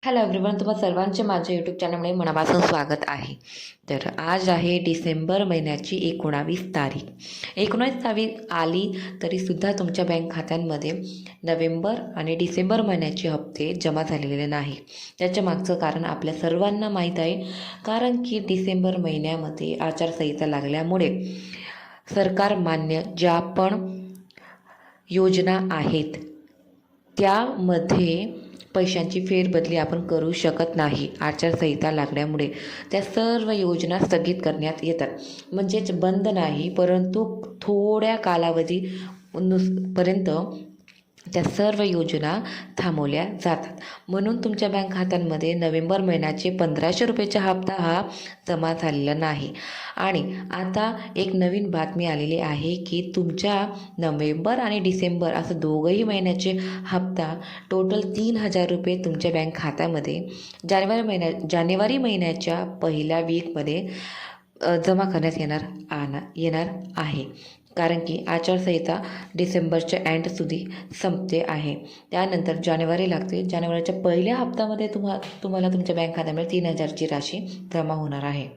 Hello everyone, तुम्हा सर्वांचे माझ्या यूट्यूब चॅनलमध्ये मनापासून स्वागत आहे. तर आज आहे डिसेंबर महिन्याची 19 तारीख. 19 तारीख आली तरीसुद्धा तुमच्या बँक खात्यांमध्ये नोव्हेंबर आणि डिसेंबर महिन्याचे हप्ते जमा झालेले नाही. त्याच्या मागचं कारण आपल्या सर्वांना माहीत आहे. कारण की डिसेंबर महिन्यामध्ये आचारसंहिता लागल्यामुळे सरकार मान्य ज्या पण योजना आहेत त्यामध्ये पैशांची फेरबदली आपण करू शकत नाही. आचारसंहिता लागल्यामुळे त्या सर्व योजना स्थगित करण्यात येतात. म्हणजेच बंद नाही, परंतु थोड्या कालावधी पर्यंत त्या सर्व योजना थांबवल्या जातात. म्हणून तुमच्या बँक खात्यांमध्ये नोव्हेंबर महिन्याचे 1500 रुपयेचा हप्ता हा जमा झालेला नाही. आणि आता एक नवीन बातमी आलेली आहे की तुमच्या नोव्हेंबर आणि डिसेंबर असं दोघंही महिन्याचे हप्ता टोटल 3000 रुपये तुमच्या बँक खात्यामध्ये जानेवारी महिन्याच्या पहिल्या वीकमध्ये जमा करण्यात येणार आहे. कारण की आचारसंहिता डिसेंबरच्या एंडસુધી संपते आहे. त्यानंतर जानेवारी लागते. जानेवारीच्या पहिल्या हप्त्यामध्ये तुम्हाला तुमच्या बँक खात्यामध्ये 3000ची राशी जमा होणार आहे.